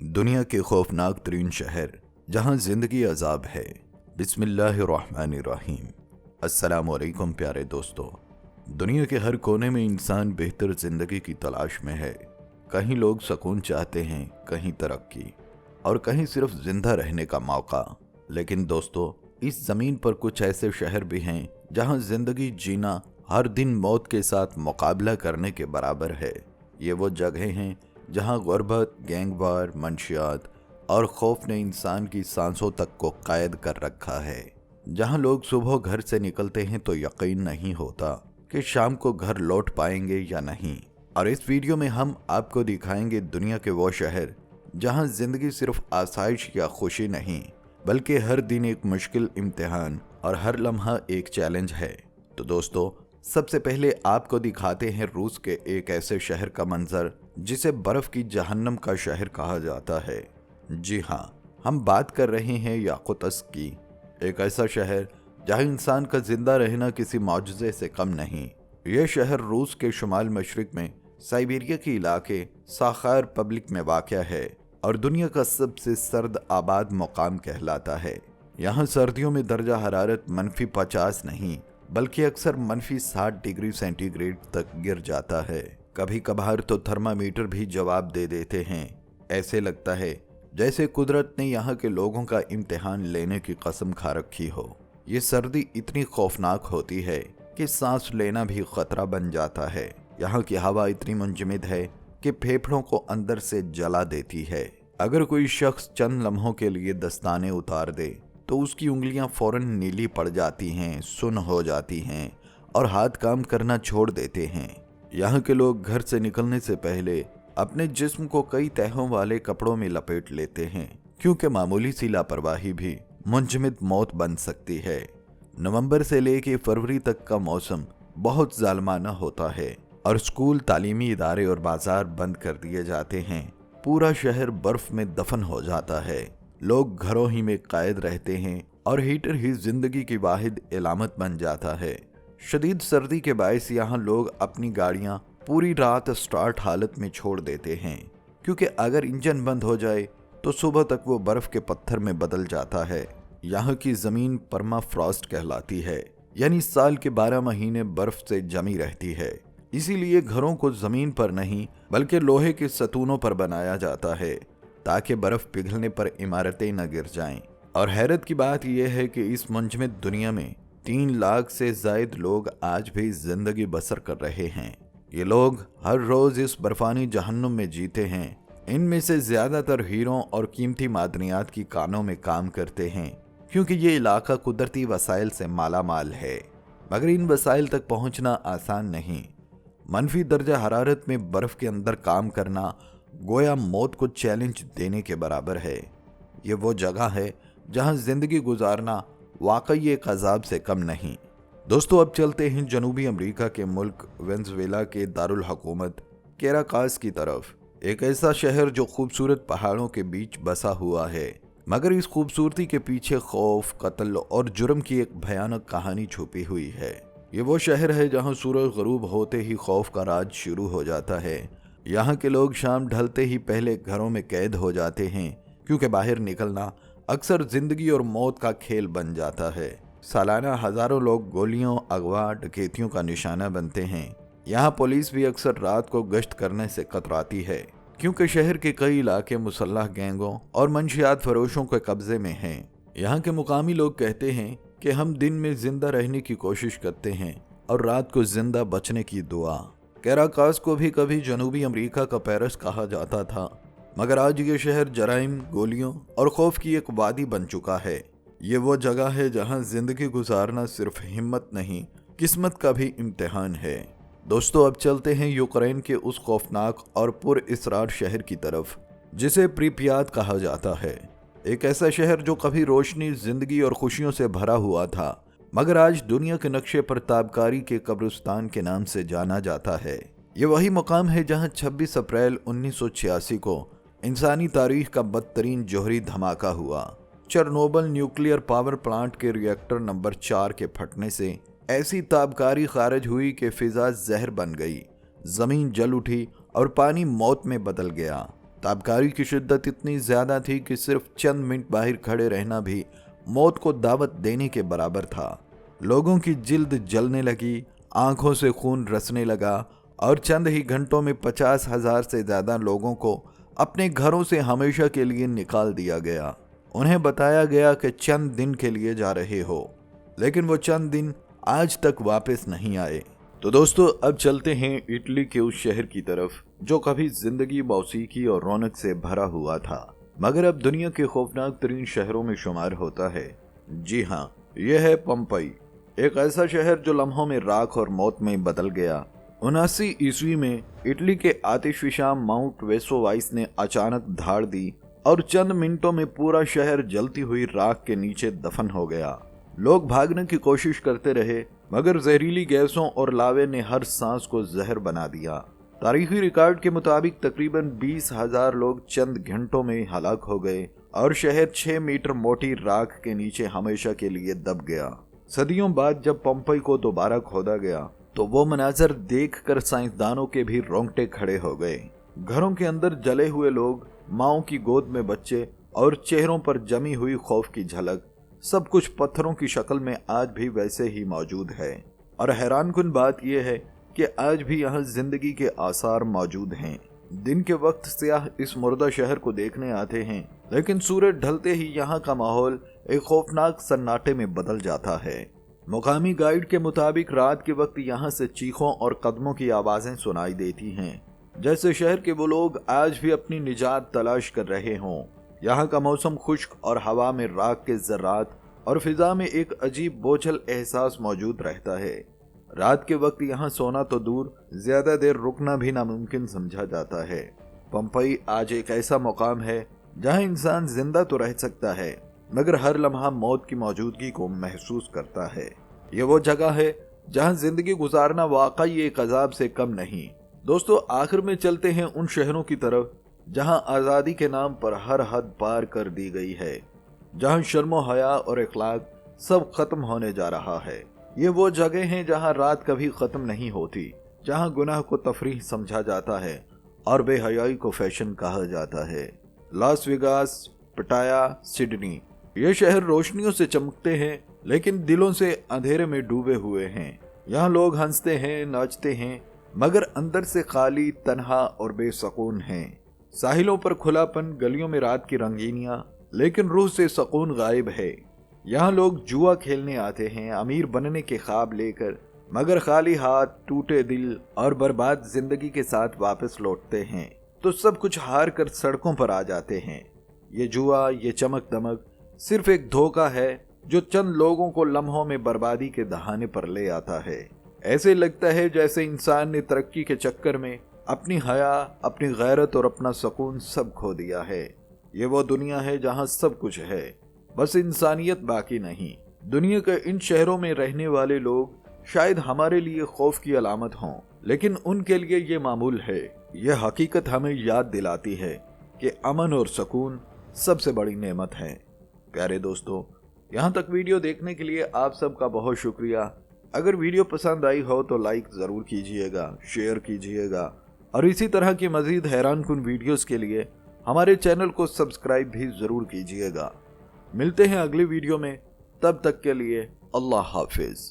दुनिया के खौफनाक तरीन शहर जहां जिंदगी अजाब है। बिस्मिल्लाहिर्रहमानिर्रहीम। अस्सलामुअलैकुम प्यारे दोस्तों। दुनिया के हर कोने में इंसान बेहतर जिंदगी की तलाश में है। कहीं लोग सुकून चाहते हैं, कहीं तरक्की और कहीं सिर्फ जिंदा रहने का मौका। लेकिन दोस्तों, इस जमीन पर कुछ ऐसे शहर भी हैं जहां जिंदगी जीना हर दिन मौत के साथ मुकाबला करने के बराबर है। ये वो जगह हैं जहां गुर्बत, गैंगवार, मंशियात और खौफ ने इंसान की सांसों तक को कैद कर रखा है। जहां लोग सुबह घर से निकलते हैं तो यकीन नहीं होता कि शाम को घर लौट पाएंगे या नहीं। और इस वीडियो में हम आपको दिखाएंगे दुनिया के वो शहर जहां जिंदगी सिर्फ आसाइश या खुशी नहीं, बल्कि हर दिन एक मुश्किल इम्तिहान और हर लम्हा एक चैलेंज है। तो दोस्तों, सबसे पहले आपको दिखाते हैं रूस के एक ऐसे शहर का मंजर जिसे बर्फ की जहन्नम का शहर कहा जाता है। जी हाँ, हम बात कर रहे हैं याकुत्स्क की, एक ऐसा शहर जहां इंसान का जिंदा रहना किसी मौजज़े से कम नहीं। यह शहर रूस के शुमाल मशरिक में साइबेरिया के इलाके साखार पब्लिक में वाक़या है और दुनिया का सबसे सर्द आबाद मुकाम कहलाता है। यहाँ सर्दियों में दर्जा हरारत -50 नहीं बल्कि अक्सर -60 डिग्री सेंटीग्रेड तक गिर जाता है। कभी कभार तो थर्मामीटर भी जवाब दे देते हैं। ऐसे लगता है जैसे कुदरत ने यहाँ के लोगों का इम्तिहान लेने की कसम खा रखी हो। ये सर्दी इतनी खौफनाक होती है कि सांस लेना भी खतरा बन जाता है। यहाँ की हवा इतनी मुंजमद है कि फेफड़ों को अंदर से जला देती है। अगर कोई शख्स चंद लम्हों के लिए दस्ताने उतार दे तो उसकी उंगलियां फौरन नीली पड़ जाती हैं, सुन्न हो जाती हैं और हाथ काम करना छोड़ देते हैं। यहाँ के लोग घर से निकलने से पहले अपने जिस्म को कई तहों वाले कपड़ों में लपेट लेते हैं, क्योंकि मामूली सी लापरवाही भी मुंजमद मौत बन सकती है। नवंबर से लेकर फरवरी तक का मौसम बहुत जालिमाना होता है और स्कूल, तालीमी इदारे और बाजार बंद कर दिए जाते हैं। पूरा शहर बर्फ में दफन हो जाता है। लोग घरों ही में कैद रहते हैं और हीटर ही जिंदगी की वाहिद इलामत बन जाता है। शदीद सर्दी के बायस यहाँ लोग अपनी गाड़ियाँ पूरी रात स्टार्ट हालत में छोड़ देते हैं, क्योंकि अगर इंजन बंद हो जाए तो सुबह तक वो बर्फ के पत्थर में बदल जाता है। यहाँ की जमीन परमाफ्रॉस्ट कहलाती है, यानी साल के 12 महीने बर्फ से जमी रहती है। इसीलिए घरों को जमीन पर नहीं बल्कि लोहे के सतूनों पर बनाया जाता है ताकि बर्फ पिघलने पर इमारतें न गिर जाएं। और हैरत की बात यह है कि इस मुंजमद दुनिया में 3 लाख से जायद लोग आज भी जिंदगी बसर कर रहे हैं। ये लोग हर रोज इस बर्फानी जहन्नुम में जीते हैं। इनमें से ज्यादातर हीरों और कीमती मादनियात की कानों में काम करते हैं, क्योंकि ये इलाका कुदरती वसाइल से माला माल है। मगर इन वसाइल तक पहुंचना आसान नहीं। मनफी दर्जा हरारत में बर्फ के अंदर काम करना गोया मौत को चैलेंज देने के बराबर है। ये वो जगह है जहां जिंदगी गुजारना वाकई एक अजाब से कम नहीं। दोस्तों, अब चलते हैं जनूबी अमेरिका के मुल्क वेनेजुएला के दारुल हुकूमत कैराकास की तरफ। एक ऐसा शहर जो खूबसूरत पहाड़ों के बीच बसा हुआ है, मगर इस खूबसूरती के पीछे खौफ, कत्ल और जुर्म की एक भयानक कहानी छुपी हुई है। ये वो शहर है जहां सूरज गरूब होते ही खौफ का राज शुरू हो जाता है। यहाँ के लोग शाम ढलते ही पहले घरों में कैद हो जाते हैं, क्योंकि बाहर निकलना अक्सर जिंदगी और मौत का खेल बन जाता है। सालाना हजारों लोग गोलियों, अगवा, डकैतियों का निशाना बनते हैं। यहाँ पुलिस भी अक्सर रात को गश्त करने से कतराती है, क्योंकि शहर के कई इलाके मुसल्लह गैंगों और मंशियात फरोशों के कब्जे में हैं। यहाँ के मुकामी लोग कहते हैं कि हम दिन में जिंदा रहने की कोशिश करते हैं और रात को जिंदा बचने की दुआ। कैराकास को भी कभी जनूबी अमेरिका का पेरिस कहा जाता था, मगर आज ये शहर जराइम, गोलियों और खौफ की एक वादी बन चुका है। ये वो जगह है जहां जिंदगी गुजारना सिर्फ हिम्मत नहीं, किस्मत का भी इम्तिहान है। दोस्तों, अब चलते हैं यूक्रेन के उस खौफनाक और पुरअसरार शहर की तरफ जिसे प्रिपियात कहा जाता है। एक ऐसा शहर जो कभी रोशनी, जिंदगी और खुशियों से भरा हुआ था, मगर आज दुनिया के नक्शे पर ताबकारी के कब्रिस्तान के नाम से जाना जाता है। ये वही मुकाम है जहां 26 अप्रैल 1986 को इंसानी तारीख का बदतरीन जोहरी धमाका हुआ। चेरनोबिल न्यूक्लियर पावर प्लांट के रिएक्टर नंबर 4 के फटने से ऐसी ताबकारी खारिज हुई कि फिजा जहर बन गई, जमीन जल उठी और पानी मौत में बदल गया। ताबकारी की शिद्दत इतनी ज्यादा थी कि सिर्फ चंद मिनट बाहर खड़े रहना भी मौत को दावत देने के बराबर था। लोगों की जिल्द जलने लगी, आंखों से खून रसने लगा और चंद ही घंटों में 50,000 से ज्यादा लोगों को अपने घरों से हमेशा के लिए निकाल दिया गया। उन्हें बताया गया कि चंद दिन के लिए जा रहे हो, लेकिन वो चंद दिन आज तक वापस नहीं आए। तो दोस्तों, अब चलते हैं इटली के उस शहर की तरफ जो कभी जिंदगी, मौसीकी और रौनक से भरा हुआ था, मगर अब दुनिया के खौफनाक तरीन शहरों में शुमार होता है। जी हाँ, यह है पंपई, एक ऐसा शहर जो लम्हों में राख और मौत में बदल गया। 79 ईस्वी में इटली के आतिशफिशा माउंट वेसुवाइस ने अचानक धाड़ दी और चंद मिनटों में पूरा शहर जलती हुई राख के नीचे दफन हो गया। लोग भागने की कोशिश करते रहे, मगर जहरीली गैसों और लावे ने हर सांस को जहर बना दिया। तारीखी रिकॉर्ड के मुताबिक तकरीबन 20,000 लोग चंद घंटों में हलाक हो गए और शहर 6 मीटर मोटी राख के नीचे हमेशा के लिए दब गया। सदियों बाद जब पंपई को दोबारा खोदा गया तो वो मनाजर देखकर साइंसदानों के भी रोंगटे खड़े हो गए। घरों के अंदर जले हुए लोग, माओ की गोद में बच्चे और चेहरों पर जमी हुई खौफ की झलक, सब कुछ पत्थरों की शक्ल में आज भी वैसे ही मौजूद है। और हैरानकुन बात यह है कि आज भी यहाँ जिंदगी के आसार मौजूद हैं। दिन के वक्त सियाह इस मुर्दा शहर को देखने आते हैं, लेकिन सूरज ढलते ही यहाँ का माहौल एक खौफनाक सन्नाटे में बदल जाता है। मुकामी गाइड के मुताबिक रात के वक्त यहाँ से चीखों और कदमों की आवाजें सुनाई देती हैं, जैसे शहर के वो लोग आज भी अपनी निजात तलाश कर रहे हों। यहाँ का मौसम खुश्क और हवा में राख के ज़र्रात और फिजा में एक अजीब बोझल एहसास मौजूद रहता है। रात के वक्त यहाँ सोना तो दूर, ज्यादा देर रुकना भी नामुमकिन समझा जाता है। पंपई आज एक ऐसा मुकाम है जहाँ इंसान जिंदा तो रह सकता है, मगर हर लम्हा मौत की मौजूदगी को महसूस करता है। ये वो जगह है जहाँ जिंदगी गुजारना वाकई एक अजाब से कम नहीं। दोस्तों, आखिर में चलते हैं उन शहरों की तरफ जहां आज़ादी के नाम पर हर हद पार कर दी गई है, जहां शर्मो हया और इखलाक सब खत्म होने जा रहा है। ये वो जगह हैं जहां रात कभी खत्म नहीं होती, जहां गुनाह को तफरीह समझा जाता है और बेहयाई को फैशन कहा जाता है। लास वेगास, पटाया, सिडनी, ये शहर रोशनियों से चमकते हैं लेकिन दिलों से अंधेरे में डूबे हुए हैं। यहाँ लोग हंसते हैं, नाचते हैं, मगर अंदर से खाली, तन्हा और बेसकून हैं। साहिलों पर खुलापन, गलियों में रात की रंगीनियां, लेकिन रूह से सुकून गायब है। यहाँ लोग जुआ खेलने आते हैं अमीर बनने के ख्वाब लेकर, मगर खाली हाथ, टूटे दिल और बर्बाद जिंदगी के साथ वापस लौटते हैं तो सब कुछ हार कर सड़कों पर आ जाते हैं। ये जुआ, ये चमक दमक सिर्फ एक धोखा है जो चंद लोगों को लम्हों में बर्बादी के दहाने पर ले आता है। ऐसे लगता है जैसे इंसान ने तरक्की के चक्कर में अपनी हया, अपनी गैरत और अपना सुकून सब खो दिया है। ये वो दुनिया है जहां सब कुछ है, बस इंसानियत बाकी नहीं। दुनिया के इन शहरों में रहने वाले लोग शायद हमारे लिए खौफ की अलामत हों, लेकिन उनके लिए ये मामूल है। यह हकीकत हमें याद दिलाती है कि अमन और सुकून सबसे बड़ी नेमत है। प्यारे दोस्तों, यहाँ तक वीडियो देखने के लिए आप सबका बहुत शुक्रिया। अगर वीडियो पसंद आई हो तो लाइक ज़रूर कीजिएगा, शेयर कीजिएगा और इसी तरह की मज़ीद हैरानकुन वीडियोस के लिए हमारे चैनल को सब्सक्राइब भी ज़रूर कीजिएगा। मिलते हैं अगली वीडियो में, तब तक के लिए अल्लाह हाफिज़।